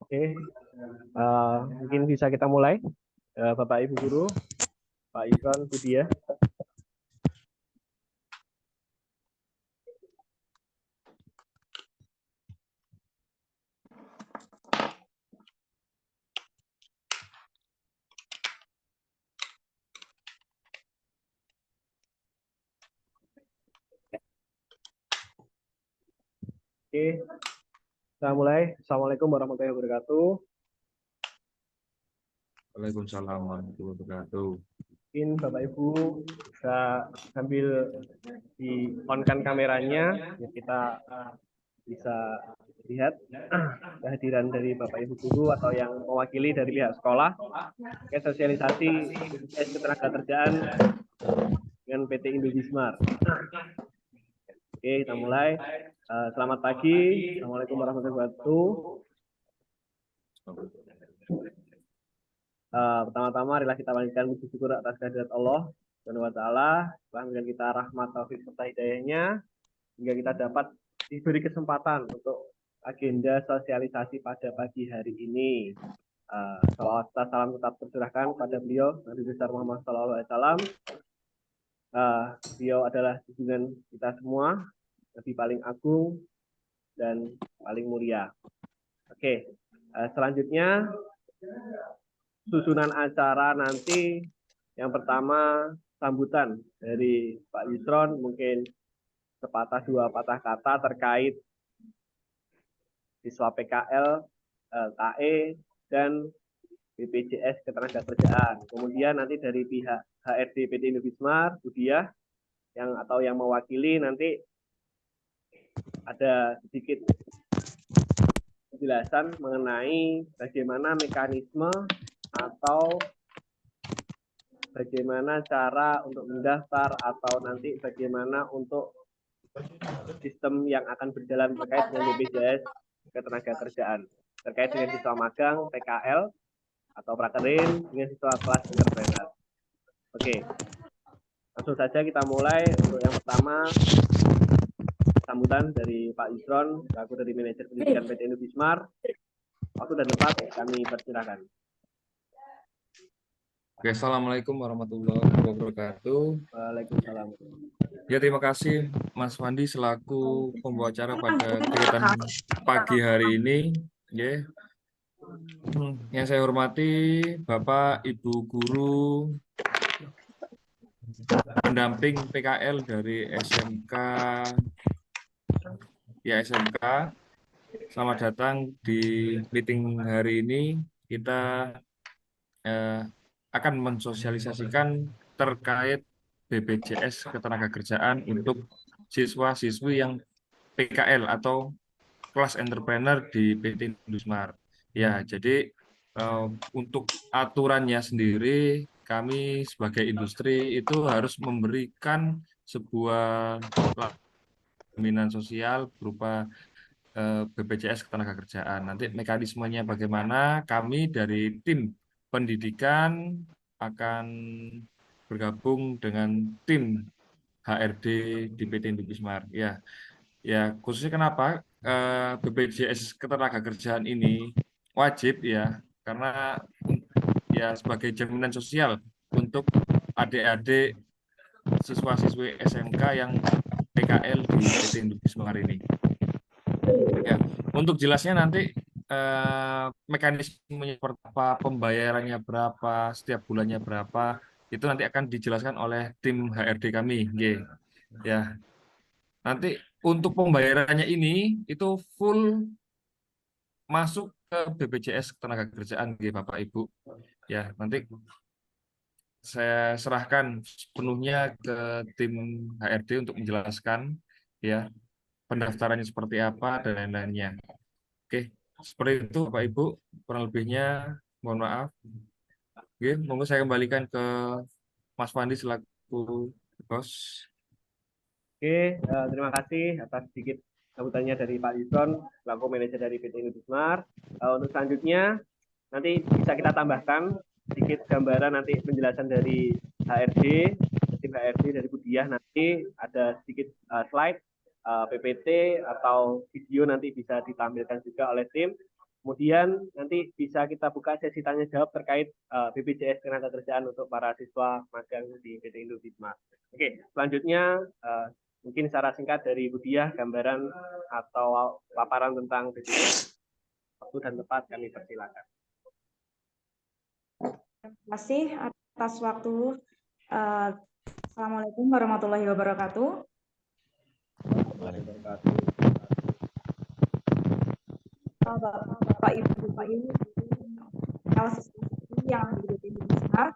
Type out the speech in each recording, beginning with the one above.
Oke, mungkin bisa kita mulai. Bapak Ibu Guru, Pak Ifron, Bu Dia. Oke, kita mulai. Assalamualaikum warahmatullahi wabarakatuh. Waalaikumsalam warahmatullahi wabarakatuh. Mungkin Bapak Ibu bisa sambil di-on-kan kameranya, ya kita bisa lihat kehadiran dari Bapak Ibu Guru atau yang mewakili dari pihak sekolah. Oke, sosialisasi BPJS Ketenagakerjaan dengan PT Indobismar. Oke, kita mulai. Selamat pagi. Assalamualaikum warahmatullahi wabarakatuh. Pertama-tama marilah kita panjatkan puji syukur atas kehadirat Allah Subhanahu wa taala, telah memberikan kita rahmat taufik serta hidayahnya hingga kita dapat diberi kesempatan untuk agenda sosialisasi pada pagi hari ini. Salawat serta salam tetap tercurahkan pada beliau Nabi besar Muhammad SAW. Beliau adalah junjungan kita semua, Nabi paling agung dan paling mulia. Oke, selanjutnya susunan acara nanti yang pertama sambutan dari Pak Yusron, mungkin sepatah dua patah kata terkait siswa PKL, KE, dan BPJS Ketenagakerjaan. Kemudian nanti dari pihak HRD PT Indobismar, Budiah, yang mewakili nanti ada sedikit penjelasan mengenai bagaimana mekanisme atau bagaimana cara untuk mendaftar atau nanti bagaimana untuk sistem yang akan berjalan terkait dengan BPJS Ketenagakerjaan, terkait dengan siswa magang, PKL, atau prakerin, dengan siswa kelas entrepreneur. Oke, langsung saja kita mulai. Untuk yang pertama, sambutan dari Pak Yusron, selaku dari Manajer Pendidikan PT Indobismar. Waktu dan tempat kami persilakan. Oke, assalamualaikum warahmatullahi wabarakatuh. Waalaikumsalam. Ya, terima kasih Mas Fandi selaku pembawa acara pada kegiatan pagi hari ini. Ya, yang saya hormati Bapak Ibu Guru, pendamping PKL dari SMK, ya SMK. Selamat datang di meeting hari ini. Kita akan mensosialisasikan terkait BPJS Ketenagakerjaan untuk siswa-siswi yang PKL atau kelas entrepreneur di PT Indosmart. Ya, jadi untuk aturannya sendiri, kami sebagai industri itu harus memberikan sebuah jaminan sosial berupa BPJS Ketenagakerjaan. Nanti mekanismenya bagaimana? Kami dari tim pendidikan akan bergabung dengan tim HRD di PT Indobismart. Ya, ya khususnya kenapa BPJS Ketenagakerjaan ini wajib ya, karena ya sebagai jaminan sosial untuk adik-adik siswa-siswi SMK yang PKL di PT Indobismart ini. Ya, untuk jelasnya nanti mekanismenya seperti apa, pembayarannya berapa, setiap bulannya berapa, itu nanti akan dijelaskan oleh tim HRD kami. Ya, nanti untuk pembayarannya ini itu full masuk ke BPJS Ketenagakerjaan, Bapak Ibu. Ya, nanti saya serahkan sepenuhnya ke tim HRD untuk menjelaskan ya pendaftarannya seperti apa dan lain-lainnya. Oke, seperti itu Bapak Ibu, kurang lebihnya mohon maaf. Oke, monggo saya kembalikan ke Mas Fandi selaku bos. Oke, terima kasih atas sedikit sambutannya dari Pak Yusron, selaku manajer dari PT Indobismart. Untuk selanjutnya, nanti bisa kita tambahkan sedikit gambaran nanti penjelasan dari HRD, tim HRD dari Budiah, nanti ada sedikit slide PPT atau video nanti bisa ditampilkan juga oleh tim. Kemudian nanti bisa kita buka sesi tanya jawab terkait BPJS Ketenagakerjaan untuk para siswa magang di PT Indobismart. Oke, selanjutnya mungkin secara singkat dari Bu Diah, gambaran atau paparan tentang BPJS. Waktu dan tempat kami persilakan. Terima kasih atas waktu. Assalamualaikum warahmatullahi wabarakatuh. Bapak Ibu, kalau sesuatu yang di besar,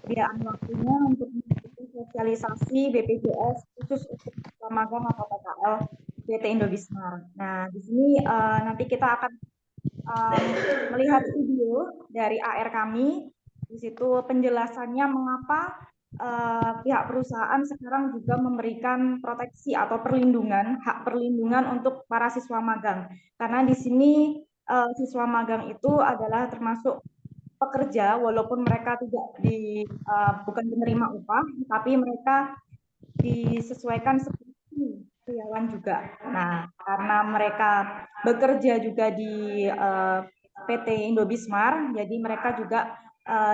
sediaan waktunya untuk mengikuti sosialisasi BPJS khusus untuk magang atau PKL PT Indobismart. Nah, di sini nanti kita akan melihat video dari AR kami. Di situ penjelasannya mengapa pihak perusahaan sekarang juga memberikan proteksi atau perlindungan, hak perlindungan untuk para siswa magang. Karena di sini siswa magang itu adalah termasuk pekerja, walaupun mereka tidak bukan penerima upah, tapi mereka disesuaikan seperti karyawan juga. Nah, karena mereka bekerja juga di PT Indobismart, jadi mereka juga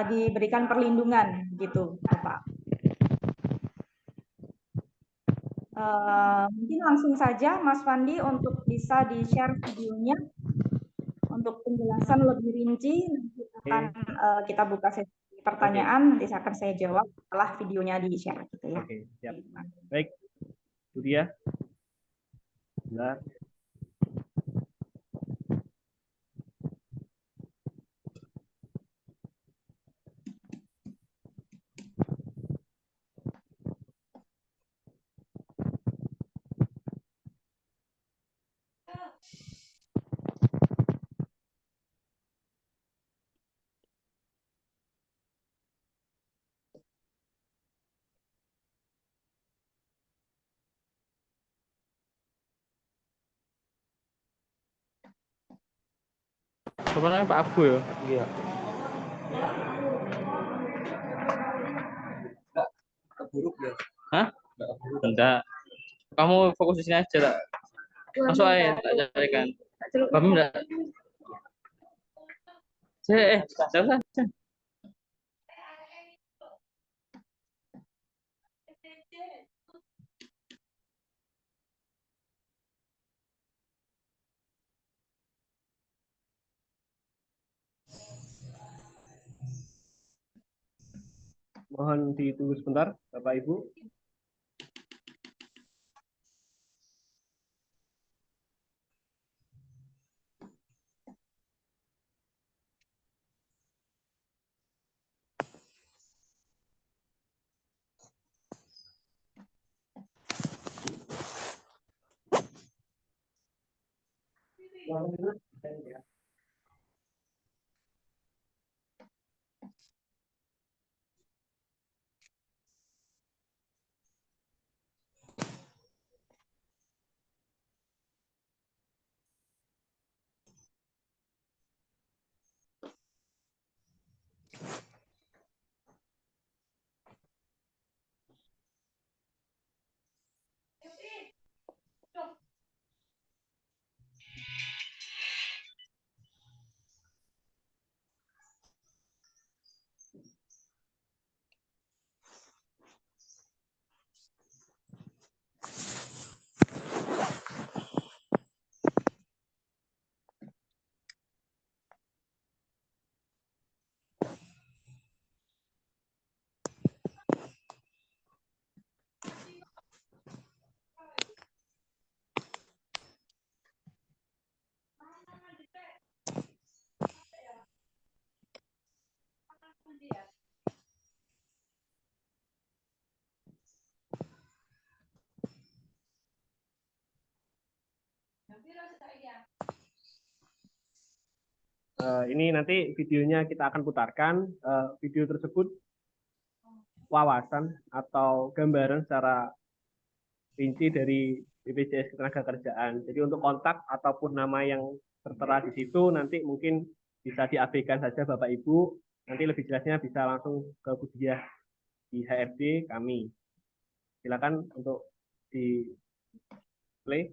diberikan perlindungan gitu, Pak. Mungkin langsung saja Mas Fandi untuk bisa di-share videonya untuk penjelasan lebih rinci. Nanti akan kita buka sesi pertanyaan, nanti akan saya jawab setelah videonya di-share gitu ya. Oke, siap. Baik, Bu Diah. Benar. Sebenarnya Pak Abu ya? Iya. Keburuk ya? Hah? Enggak. Kamu fokus di sini aja lah. Masuk aja, tak carikan. Kamu enggak? Saya, Mohon ditunggu sebentar, Bapak Ibu. Ini nanti videonya kita akan putarkan. Video tersebut wawasan atau gambaran secara rinci dari BPJS Ketenagakerjaan. Jadi untuk kontak ataupun nama yang tertera di situ nanti mungkin bisa diabaikan saja Bapak Ibu. Nanti lebih jelasnya bisa langsung ke Bu Diah di HRD kami. Silakan untuk di play.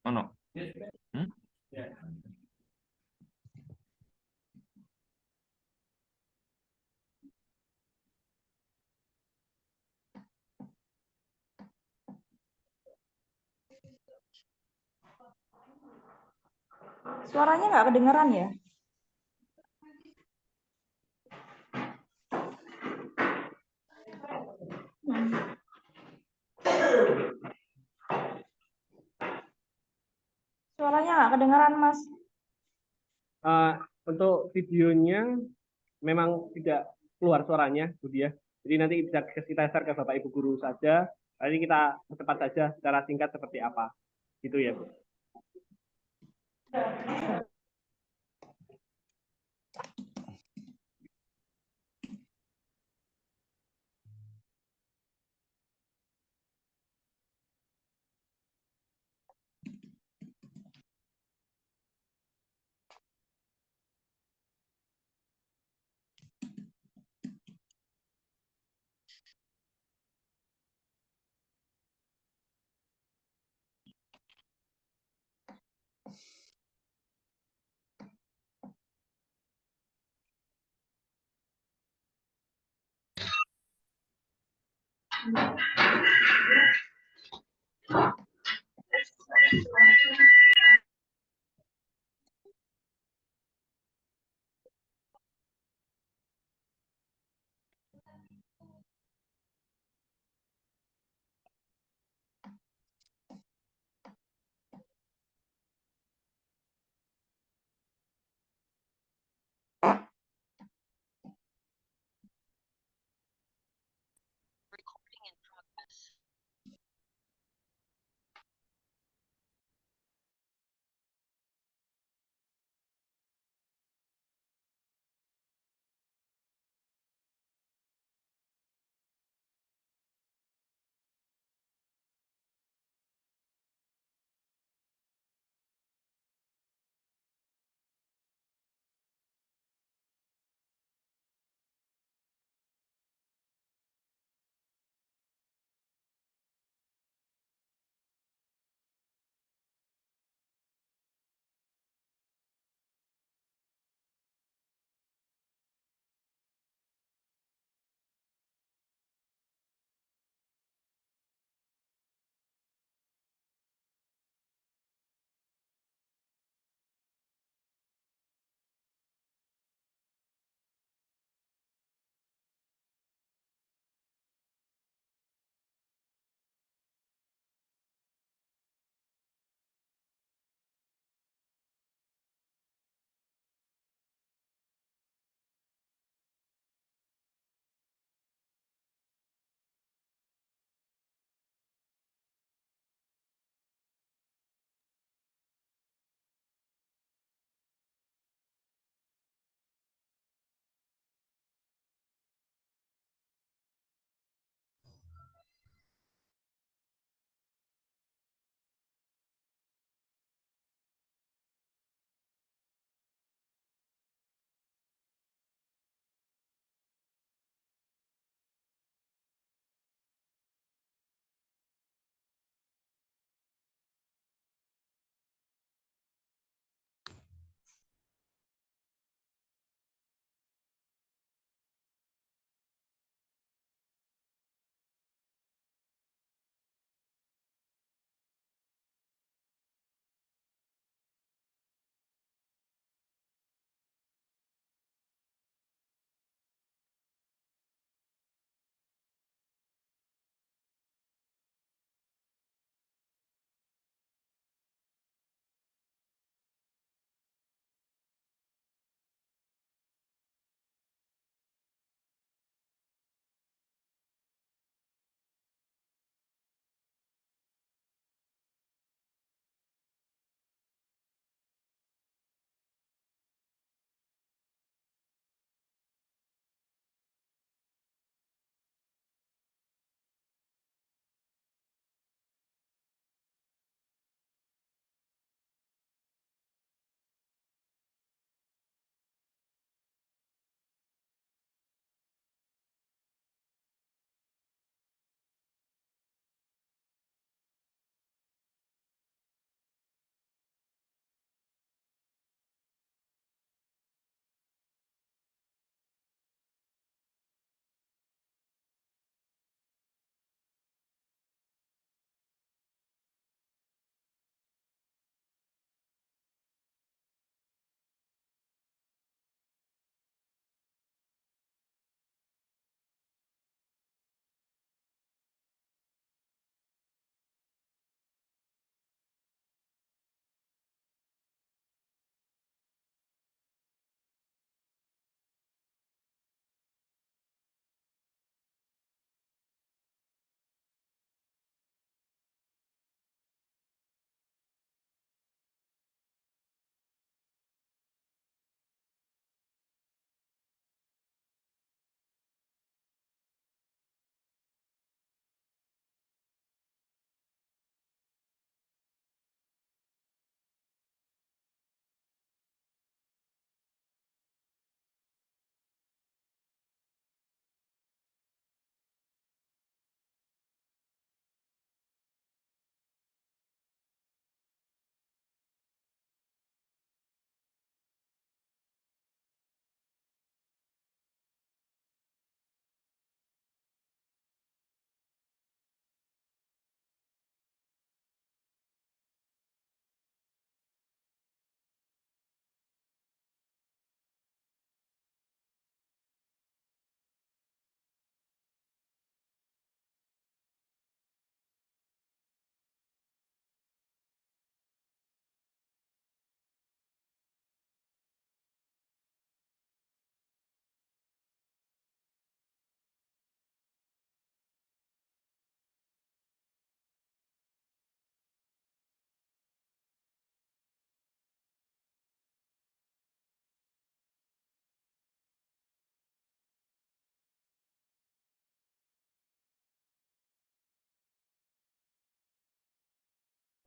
Ono. Hmm? Suaranya nggak kedengeran ya? Hmm. Suaranya nggak kedengeran, Mas. Untuk videonya memang tidak keluar suaranya, Bu Dia. Jadi nanti bisa kita share ke Bapak Ibu guru saja. Nanti kita percepat saja secara singkat seperti apa. Gitu ya, Bu.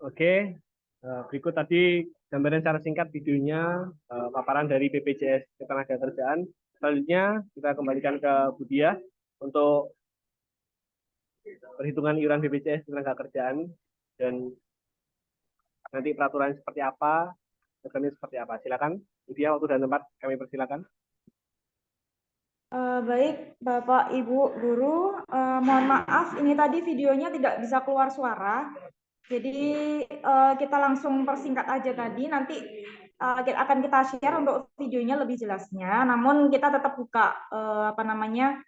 Oke, berikut tadi gambaran secara singkat videonya, paparan dari BPJS Ketenagakerjaan. Selanjutnya kita kembalikan ke Budia untuk perhitungan iuran BPJS Ketenagakerjaan dan nanti peraturan seperti apa, programnya seperti apa. Silakan, Budia, waktu dan tempat kami persilakan. Baik, Bapak, Ibu, Guru, mohon maaf ini tadi videonya tidak bisa keluar suara. Jadi kita langsung persingkat aja tadi. Nanti akan kita share untuk videonya lebih jelasnya. Namun kita tetap buka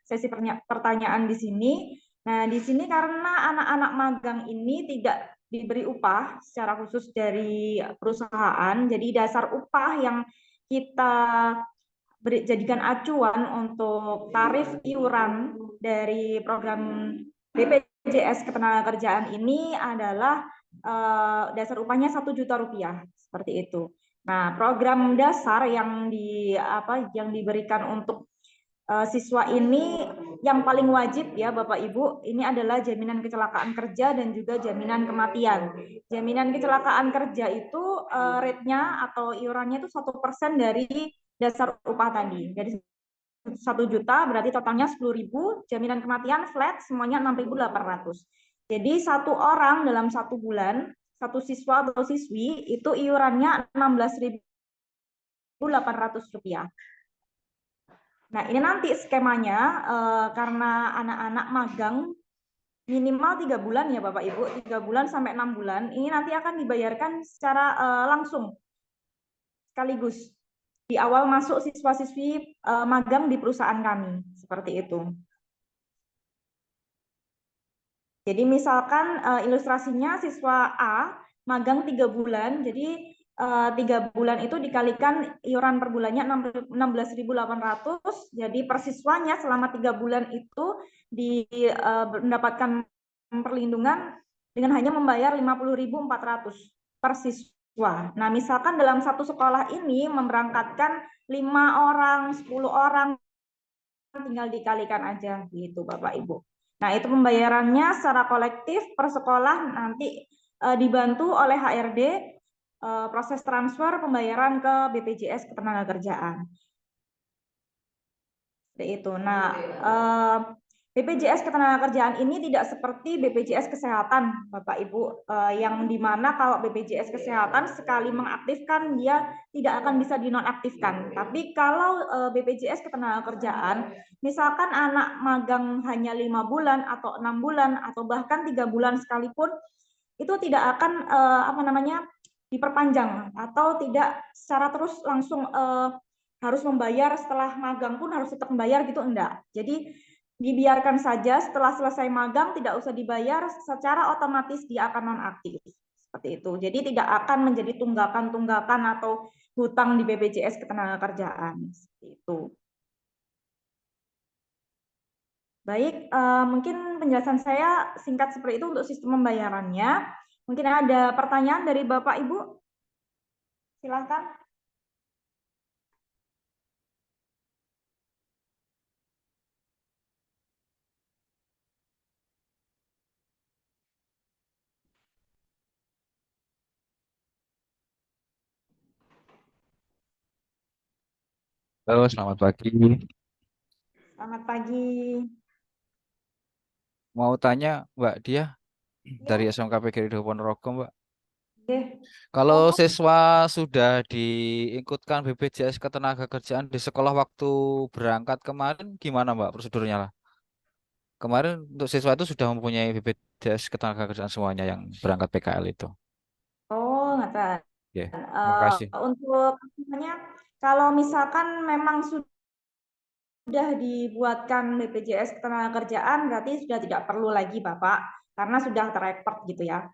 sesi pertanyaan di sini. Nah, di sini karena anak-anak magang ini tidak diberi upah secara khusus dari perusahaan, jadi dasar upah yang kita jadikan acuan untuk tarif iuran dari program BPJS Ketenagakerjaan ini adalah dasar upahnya 1 juta rupiah, seperti itu. Nah, program dasar yang diberikan untuk siswa ini yang paling wajib ya Bapak Ibu, ini adalah jaminan kecelakaan kerja dan juga jaminan kematian. Jaminan kecelakaan kerja itu rate-nya atau iurannya itu 1% dari dasar upah tadi. Jadi 1 juta berarti totalnya 10.000, jaminan kematian flat semuanya 6.800. Jadi satu orang dalam 1 bulan, satu siswa atau siswi itu iurannya 16.800 rupiah. Nah, ini nanti skemanya karena anak-anak magang minimal 3 bulan ya Bapak Ibu, 3 bulan sampai 6 bulan, ini nanti akan dibayarkan secara langsung sekaligus di awal masuk siswa-siswi magang di perusahaan kami, seperti itu. Jadi misalkan ilustrasinya siswa A magang 3 bulan, jadi 3 bulan itu dikalikan iuran per bulannya 16.800, jadi per siswanya selama 3 bulan itu mendapatkan perlindungan dengan hanya membayar 50.400 per siswa. Nah, misalkan dalam satu sekolah ini memberangkatkan 5 orang, 10 orang, tinggal dikalikan aja gitu Bapak Ibu. Nah, itu pembayarannya secara kolektif per sekolah nanti dibantu oleh HRD proses transfer pembayaran ke BPJS Ketenagakerjaan. Seperti itu. Nah, BPJS Ketenagakerjaan ini tidak seperti BPJS Kesehatan, Bapak Ibu, yang dimana kalau BPJS Kesehatan sekali mengaktifkan dia tidak akan bisa dinonaktifkan. Tapi kalau BPJS Ketenagakerjaan, misalkan anak magang hanya 5 bulan atau 6 bulan atau bahkan 3 bulan sekalipun, itu tidak akan diperpanjang atau tidak secara terus langsung harus membayar setelah magang pun harus tetap membayar gitu, enggak. Jadi dibiarkan saja setelah selesai magang tidak usah dibayar, secara otomatis dia akan nonaktif. Seperti itu. Jadi tidak akan menjadi tunggakan-tunggakan atau hutang di BPJS Ketenagakerjaan. Seperti itu. Baik, mungkin penjelasan saya singkat seperti itu untuk sistem pembayarannya. Mungkin ada pertanyaan dari Bapak Ibu? Silakan. Halo, selamat pagi. Selamat pagi. Mau tanya Mbak Dia dari Ya, SMK PGRI Ponorogo, Mbak. oke. Kalau Monggo. siswa sudah diikutkan BPJS Ketenagakerjaan di sekolah waktu berangkat kemarin, gimana Mbak prosedurnya lah? Kemarin untuk siswa itu sudah mempunyai BPJS Ketenagakerjaan semuanya yang berangkat PKL itu. Oh, nggak. Ya, terima kasih. Untuk kalau misalkan memang sudah dibuatkan BPJS Ketenagakerjaan berarti sudah tidak perlu lagi Bapak karena sudah terrekord gitu ya.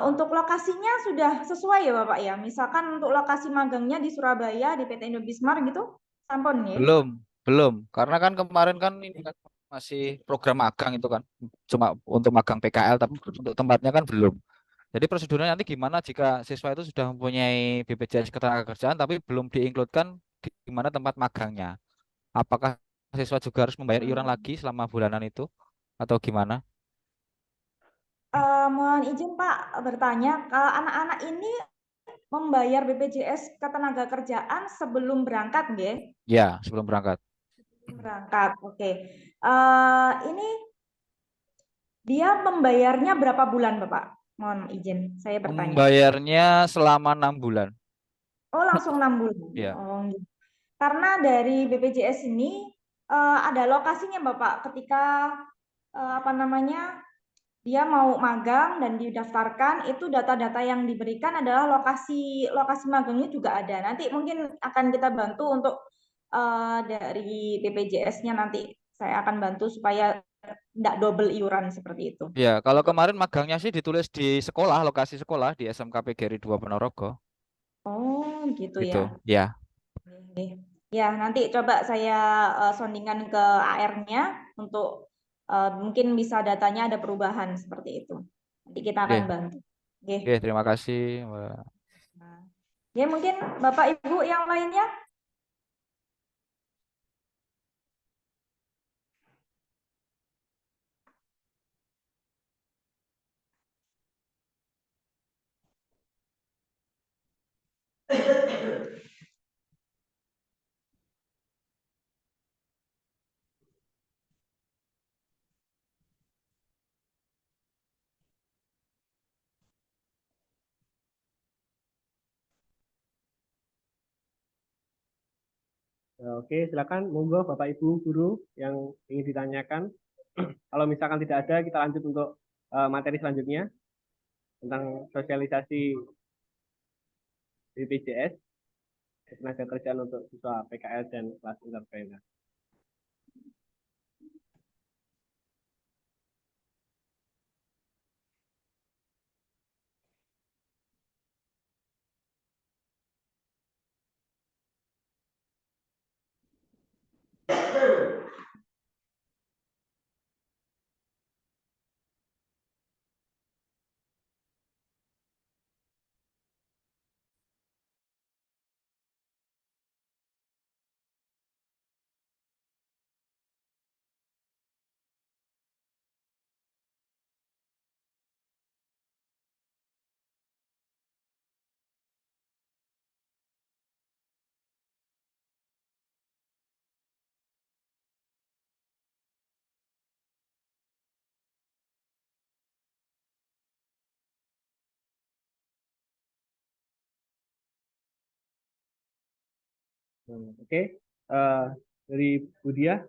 Untuk lokasinya sudah sesuai ya Bapak ya. Misalkan untuk lokasi magangnya di Surabaya di PT Indobismar gitu, sampun ya. Belum, belum. Karena kan kemarin kan ini kan masih program magang itu kan. Cuma untuk magang PKL, tapi untuk tempatnya kan belum. Jadi prosedurnya nanti gimana jika siswa itu sudah mempunyai BPJS Ketenagakerjaan tapi belum diinkludkan di mana tempat magangnya? Apakah siswa juga harus membayar iuran lagi selama bulanan itu atau gimana? Mohon izin Pak bertanya, anak-anak ini membayar BPJS Ketenagakerjaan sebelum berangkat, nggih? Ya, sebelum berangkat. Berangkat, oke. Ini dia membayarnya berapa bulan, Bapak? Mohon izin, saya bertanya. Membayarnya selama 6 bulan. Oh, langsung 6 bulan. Ya. Oh, gitu. Karena dari BPJS ini ada lokasinya, Bapak. Ketika apa namanya, dia mau magang dan didaftarkan, itu data-data yang diberikan adalah lokasi magangnya juga ada. Nanti mungkin akan kita bantu untuk dari BPJS-nya, nanti saya akan bantu supaya tidak double iuran seperti itu. Ya, kalau kemarin magangnya sih ditulis di sekolah, lokasi sekolah di SMK PGRI 2 Ponorogo. Oh, gitu Gitu. ya. Ya. Oke. Ya, nanti coba saya soundingan ke AR-nya untuk mungkin bisa datanya ada perubahan seperti itu. Nanti kita akan Oke. bantu. Oke. Oke, terima kasih, Mbak. Nah, ya mungkin Bapak Ibu yang lainnya. Oke, silakan monggo Bapak Ibu guru yang ingin ditanyakan. Kalau misalkan tidak ada, kita lanjut untuk materi selanjutnya tentang sosialisasi BPJS Ketenagakerjaan untuk siswa PKL dan kelas intervensi. Oke, dari Budia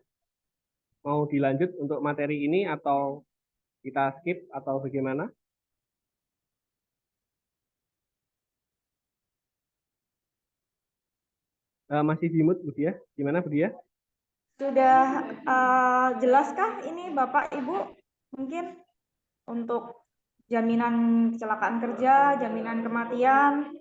mau dilanjut untuk materi ini atau kita skip atau bagaimana? Masih di mute Budia, gimana Budia? Sudah jelaskah ini Bapak Ibu? Mungkin untuk jaminan kecelakaan kerja, jaminan kematian.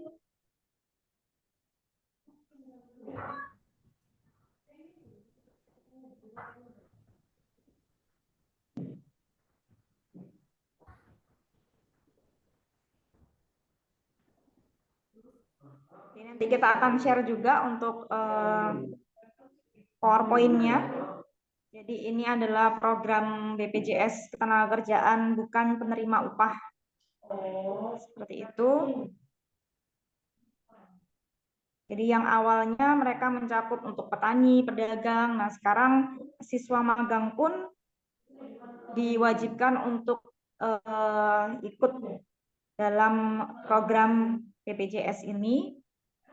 Ini nanti kita akan share juga untuk PowerPoint-nya. Jadi ini adalah program BPJS Ketenagakerjaan bukan penerima upah. Seperti itu. Jadi yang awalnya mereka mencakup untuk petani, pedagang. Nah, sekarang siswa magang pun diwajibkan untuk ikut dalam program BPJS ini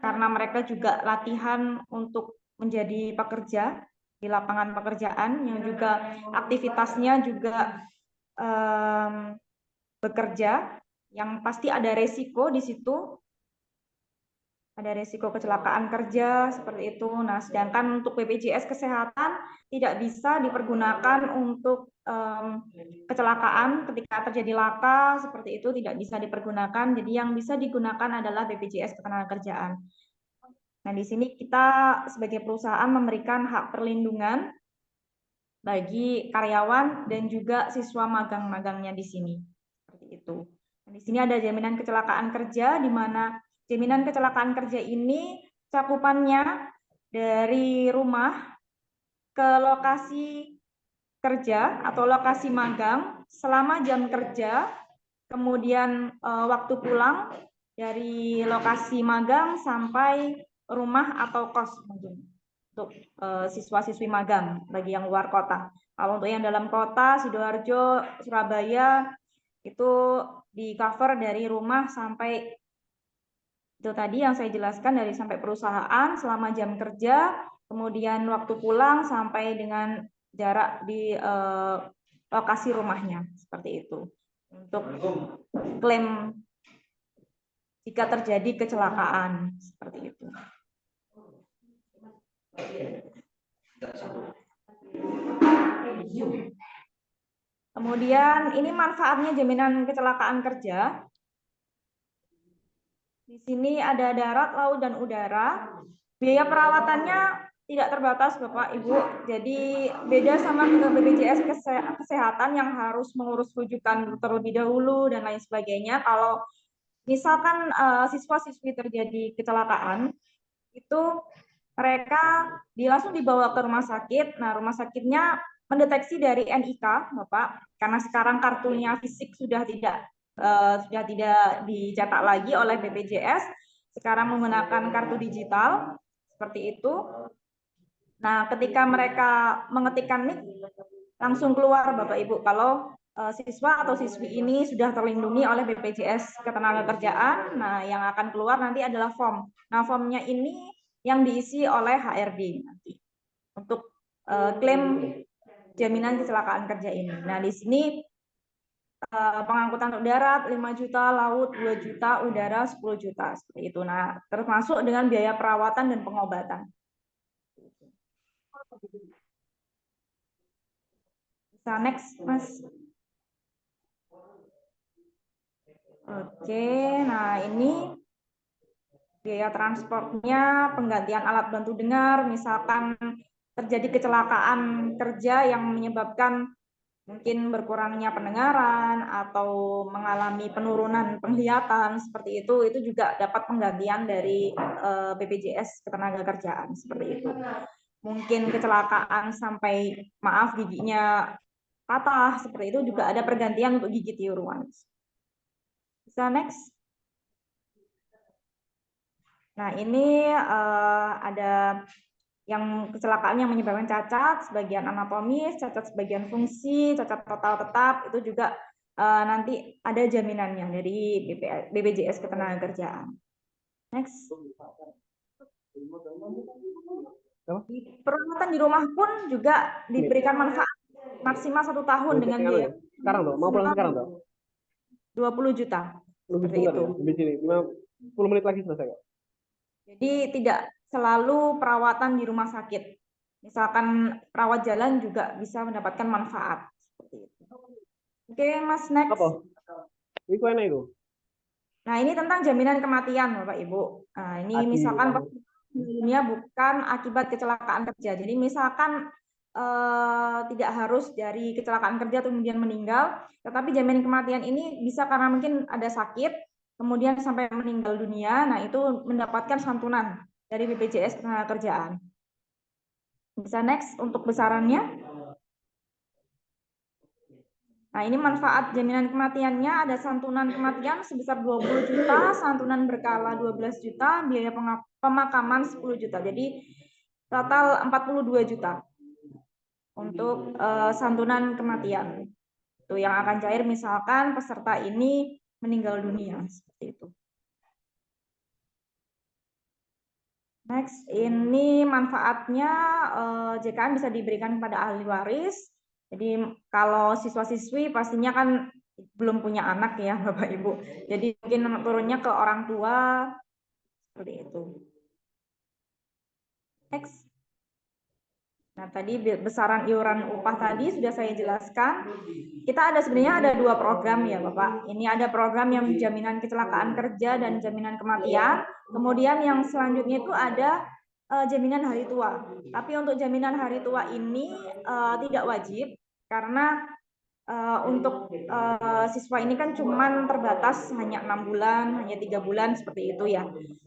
karena mereka juga latihan untuk menjadi pekerja di lapangan pekerjaan yang juga aktivitasnya juga bekerja, yang pasti ada resiko di situ, ada resiko kecelakaan kerja seperti itu. Nah, sedangkan untuk BPJS Kesehatan tidak bisa dipergunakan untuk kecelakaan ketika terjadi laka seperti itu, tidak bisa dipergunakan. Jadi yang bisa digunakan adalah BPJS Ketenagakerjaan. Nah, di sini kita sebagai perusahaan memberikan hak perlindungan bagi karyawan dan juga siswa magang-magangnya di sini. Seperti itu. Nah, di sini ada jaminan kecelakaan kerja, di mana jaminan kecelakaan kerja ini cakupannya dari rumah ke lokasi kerja atau lokasi magang selama jam kerja kemudian waktu pulang dari lokasi magang sampai rumah atau kos mungkin untuk siswa-siswi magang bagi yang luar kota. Kalau untuk yang dalam kota, Sidoarjo, Surabaya, itu di cover dari rumah sampai itu tadi yang saya jelaskan, dari sampai perusahaan selama jam kerja, kemudian waktu pulang sampai dengan jarak di lokasi rumahnya, seperti itu. Untuk klaim jika terjadi kecelakaan, seperti itu. Kemudian ini manfaatnya jaminan kecelakaan kerja. Di sini ada darat, laut, dan udara. Biaya perawatannya tidak terbatas, Bapak, Ibu. Jadi beda sama BPJS Kesehatan yang harus mengurus rujukan terlebih dahulu dan lain sebagainya. Kalau misalkan siswa-siswi terjadi kecelakaan, itu mereka langsung dibawa ke rumah sakit. Nah, rumah sakitnya mendeteksi dari NIK, Bapak, karena sekarang kartunya fisik sudah tidak dicetak lagi oleh BPJS, sekarang menggunakan kartu digital seperti itu. Nah, ketika mereka mengetikkan NIK, langsung keluar Bapak Ibu kalau siswa atau siswi ini sudah terlindungi oleh BPJS Ketenagakerjaan. Nah, yang akan keluar nanti adalah form. Nah, formnya ini yang diisi oleh HRD nanti untuk klaim jaminan kecelakaan kerja ini. Nah, di sini pengangkutan untuk darat 5 juta, laut 2 juta, udara 10 juta, seperti itu. Nah, termasuk dengan biaya perawatan dan pengobatan. Bisa next, Mas. Oke, nah ini biaya transportnya, penggantian alat bantu dengar, misalkan terjadi kecelakaan kerja yang menyebabkan mungkin berkurangnya pendengaran atau mengalami penurunan penglihatan seperti itu juga dapat penggantian dari BPJS Ketenagakerjaan seperti itu. Mungkin kecelakaan sampai maaf giginya patah seperti itu juga ada pergantian untuk gigi tiruan. Bisa next. Nah, ini ada yang kecelakaan yang menyebabkan cacat sebagian anatomis, cacat sebagian fungsi, cacat total tetap, itu juga nanti ada jaminannya dari BPJS Ketenagakerjaan. Next. Perawatan di rumah pun juga diberikan manfaat maksimal 1 tahun dengan biaya. Sekarang tuh, mau pulang sekarang tuh? 20 juta. Seperti itu. Di sini, 10 menit lagi selesai kok. Jadi tidak selalu perawatan di rumah sakit. Misalkan perawat jalan juga bisa mendapatkan manfaat. Oke, Mas, next. Apa? Itu enak itu. Nah, ini tentang jaminan kematian, Bapak Ibu. Nah, ini misalkan ini bukan akibat kecelakaan kerja. Jadi misalkan tidak harus dari kecelakaan kerja kemudian meninggal, tetapi jaminan kematian ini bisa karena mungkin ada sakit, kemudian sampai meninggal dunia. Nah, itu mendapatkan santunan dari BPJS Ketenagakerjaan. Bisa next untuk besarannya. Nah, ini manfaat jaminan kematiannya, ada santunan kematian sebesar 20 juta, santunan berkala 12 juta, biaya pemakaman 10 juta. Jadi total 42 juta untuk santunan kematian. Itu yang akan cair misalkan peserta ini meninggal dunia, seperti itu. Next, ini manfaatnya JKN bisa diberikan kepada ahli waris. Jadi kalau siswa-siswi pastinya kan belum punya anak ya Bapak Ibu. Jadi mungkin turunnya ke orang tua seperti itu. Next. Nah, tadi besaran iuran upah tadi sudah saya jelaskan. Kita sebenarnya ada 2 program ya Bapak. Ini ada program yang jaminan kecelakaan kerja dan jaminan kematian. Kemudian yang selanjutnya itu ada jaminan hari tua. Tapi untuk jaminan hari tua ini tidak wajib karena untuk siswa ini kan cuman terbatas hanya 6 bulan, hanya 3 bulan seperti itu ya.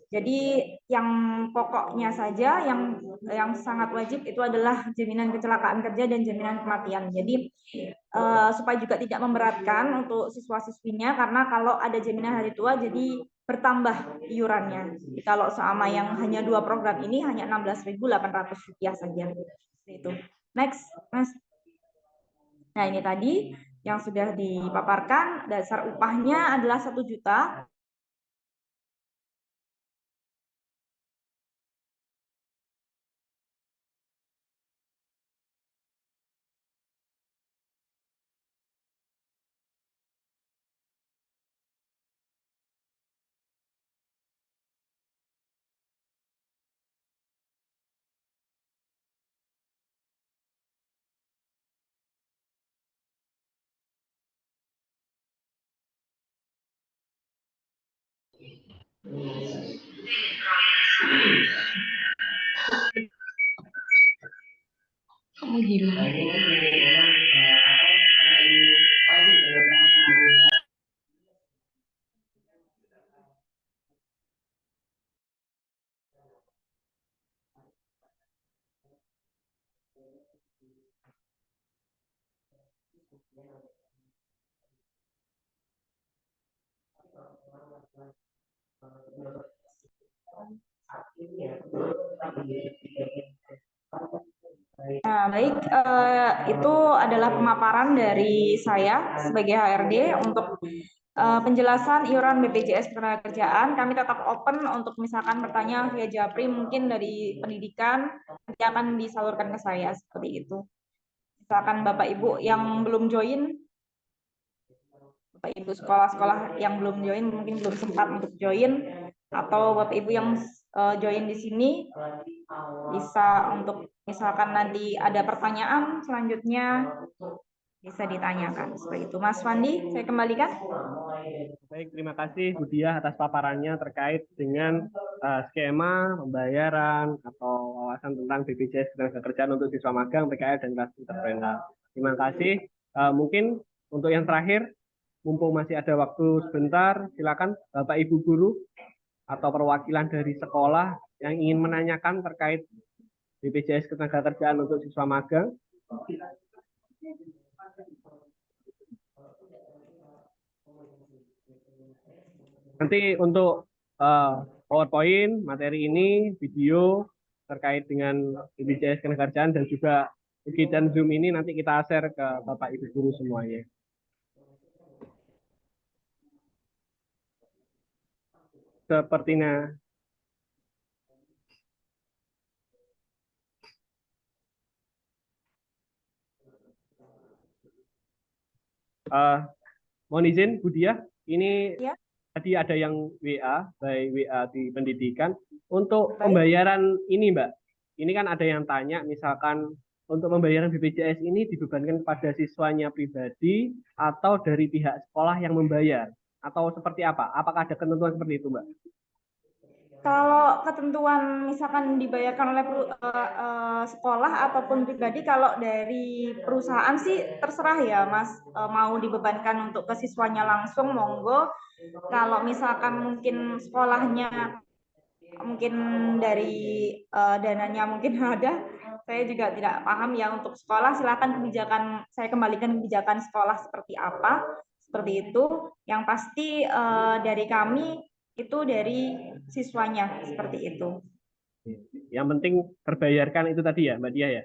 Jadi yang pokoknya saja yang sangat wajib itu adalah jaminan kecelakaan kerja dan jaminan kematian. Jadi supaya juga tidak memberatkan untuk siswa-siswinya, karena kalau ada jaminan hari tua jadi bertambah iurannya. Jadi kalau sama yang hanya 2 program ini hanya Rp16.800 saja. Itu. Next, Mas. Nah, ini tadi yang sudah dipaparkan, dasar upahnya adalah 1 juta. Nah, baik, itu adalah pemaparan dari saya sebagai HRD untuk penjelasan iuran BPJS Ketenagakerjaan. Kami tetap open untuk misalkan bertanya via Japri, mungkin dari pendidikan nanti akan disalurkan ke saya seperti itu. Misalkan Bapak Ibu yang belum join, Bapak Ibu sekolah-sekolah yang belum join mungkin belum sempat untuk join, atau Bapak Ibu yang join di sini bisa untuk misalkan nanti ada pertanyaan selanjutnya bisa ditanyakan seperti itu. Mas Wandi, saya kembalikan. Baik, terima kasih Bu Diah atas paparannya terkait dengan skema pembayaran atau wawasan tentang BPJS Ketenagakerjaan untuk siswa magang, PKL, dan kelas interpersonal. Terima kasih. Mungkin untuk yang terakhir, mumpung masih ada waktu sebentar, silakan Bapak Ibu guru atau perwakilan dari sekolah yang ingin menanyakan terkait BPJS Ketenagakerjaan untuk siswa magang. Nanti untuk PowerPoint, materi ini, video terkait dengan BPJS Ketenagakerjaan dan juga kegiatan Zoom ini nanti kita share ke Bapak Ibu guru semuanya. Sepertinya mohon izin Bu Diah, ini Ya. tadi ada yang WA, baik WA di pendidikan. Untuk pembayaran ini Mbak, ini kan ada yang tanya misalkan untuk pembayaran BPJS ini dibebankan kepada siswanya pribadi atau dari pihak sekolah yang membayar, atau seperti apa? Apakah ada ketentuan seperti itu Mbak? Kalau ketentuan misalkan dibayarkan oleh sekolah ataupun pribadi, kalau dari perusahaan sih terserah ya Mas, mau dibebankan untuk ke siswanya langsung monggo. Kalau misalkan mungkin sekolahnya mungkin dari dananya mungkin ada, saya juga tidak paham ya. Untuk sekolah silakan kebijakan, saya kembalikan kebijakan sekolah seperti apa, seperti itu. Yang pasti dari kami itu dari siswanya seperti itu. Yang penting terbayarkan itu tadi ya Mbak Diah ya?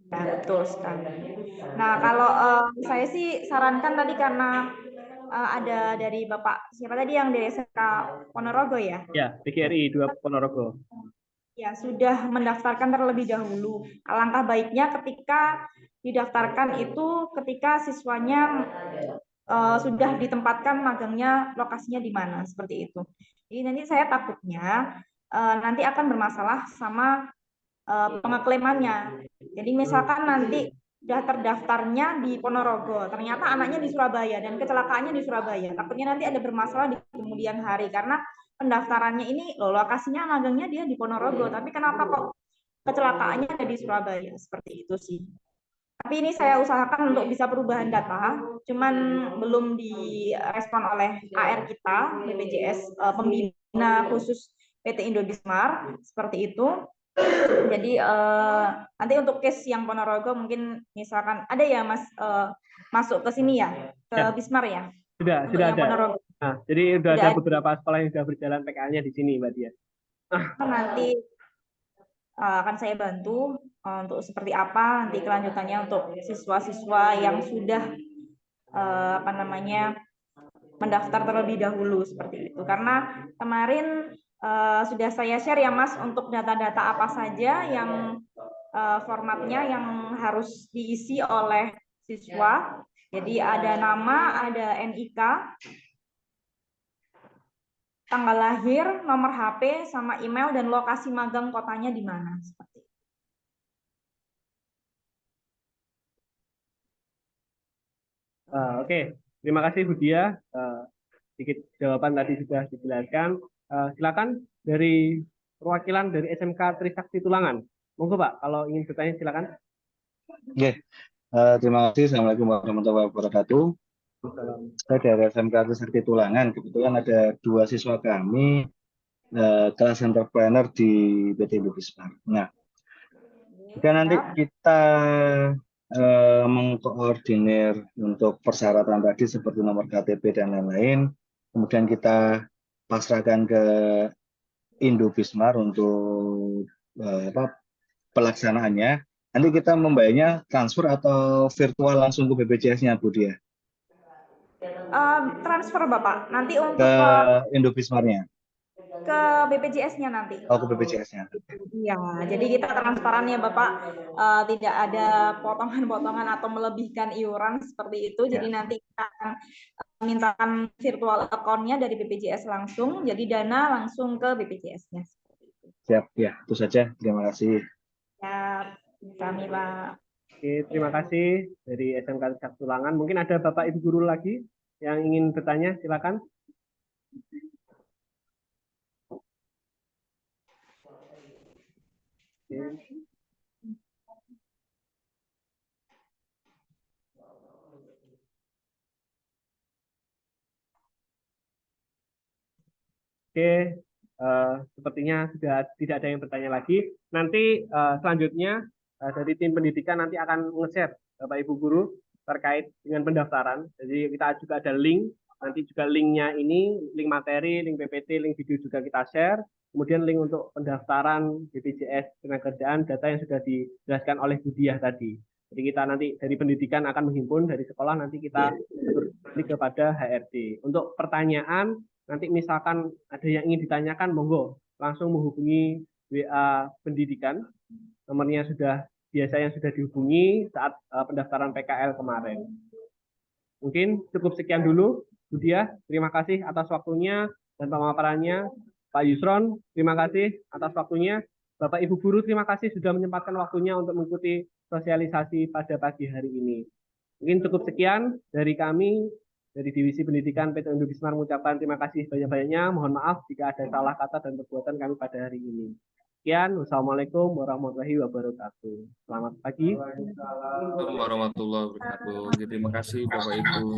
Ya, betul sekali. Nah, kalau saya sih sarankan tadi karena ada dari Bapak siapa tadi yang dari SMK Ponorogo ya? Ya, PGRI 2 Ponorogo. Ya, sudah mendaftarkan terlebih dahulu. Alangkah baiknya ketika didaftarkan itu ketika siswanya sudah ditempatkan magangnya, lokasinya di mana, seperti itu. Jadi nanti saya takutnya nanti akan bermasalah sama pengeklaimannya. Jadi misalkan nanti sudah terdaftarnya di Ponorogo, ternyata anaknya di Surabaya dan kecelakaannya di Surabaya. Takutnya nanti ada bermasalah di kemudian hari karena pendaftarannya ini loh, lokasinya magangnya dia di Ponorogo, tapi kenapa kok kecelakaannya ada di Surabaya? Seperti itu sih. Tapi ini saya usahakan untuk bisa perubahan data, cuman belum direspon oleh AR kita, BPJS pembina khusus PT Indobismar, seperti itu. Jadi nanti untuk case yang Ponorogo mungkin misalkan ada ya Mas masuk ke sini ya, ke Ya. Bismar ya. Sudah Untuk yang ada. Ponorogo. Nah, jadi sudah Sudah ada ada. beberapa sekolah yang sudah berjalan PKL-nya di sini, Mbak Dia. Nanti akan saya bantu untuk seperti apa nanti kelanjutannya untuk siswa-siswa yang sudah apa namanya mendaftar terlebih dahulu seperti itu. Karena kemarin sudah saya share ya Mas untuk data-data apa saja yang formatnya yang harus diisi oleh siswa. Jadi ada nama, ada NIK, tanggal lahir, nomor HP, sama email, dan lokasi magang kotanya di mana. Seperti itu. Oke. Terima kasih Bu Dia. Sedikit jawaban tadi sudah dijelaskan. Silakan dari perwakilan dari SMK Trisakti Tulangan. Monggo Pak, kalau ingin bertanya silakan. Oke, terima kasih. Assalamualaikum warahmatullahi wabarakatuh. Saya dari SMK Trisakti Tulangan. Kebetulan ada 2 siswa kami kelas entrepreneur di PT Indobismar. Nah, jika nanti kita mengkoordinir untuk persyaratan tadi seperti nomor KTP dan lain-lain, kemudian kita pasrahkan ke Indobismar untuk pelaksanaannya. Nanti kita membayarnya transfer atau virtual langsung ke BPJS-nya, Bu Dia? Transfer Bapak, nanti untuk Ke Indobismar-nya? ke BPJS-nya nanti. Oh, ke BPJS-nya. Iya, jadi kita transparan ya Bapak, tidak ada potongan-potongan atau melebihkan iuran seperti itu. Jadi nanti kita akan mintakan virtual account-nya dari BPJS langsung, jadi dana langsung ke BPJS-nya. Siap, ya, itu saja. Terima kasih. Ya, kami Pak. Oke, terima kasih dari SMK Trisakti Tulangan. Mungkin ada Bapak Ibu guru lagi yang ingin bertanya, silakan. Oke, sepertinya sudah tidak ada yang bertanya lagi. Nanti selanjutnya dari tim pendidikan nanti akan nge-share Bapak Ibu guru terkait dengan pendaftaran. Jadi kita juga ada link, nanti juga linknya ini, link materi, link PPT, link video juga kita share. Kemudian link untuk pendaftaran BPJS Ketenagakerjaan, data yang sudah dijelaskan oleh Bu Diah tadi. Jadi kita nanti dari pendidikan akan menghimpun, dari sekolah nanti kita berbalik kepada HRD. Untuk pertanyaan, nanti misalkan ada yang ingin ditanyakan, monggo langsung menghubungi WA pendidikan. Nomornya biasanya sudah dihubungi saat pendaftaran PKL kemarin. Mungkin cukup sekian dulu, Bu Diah. Terima kasih atas waktunya dan pemaparannya. Pak Yusron, terima kasih atas waktunya. Bapak Ibu guru, terima kasih sudah menyempatkan waktunya untuk mengikuti sosialisasi pada pagi hari ini. Mungkin cukup sekian dari kami, dari Divisi Pendidikan PT Indobismar mengucapkan terima kasih banyak-banyaknya. Mohon maaf jika ada salah kata dan perbuatan kami pada hari ini. Sekian, wassalamualaikum warahmatullahi wabarakatuh. Selamat pagi. Assalamualaikum warahmatullahi wabarakatuh. Terima kasih Bapak Ibu.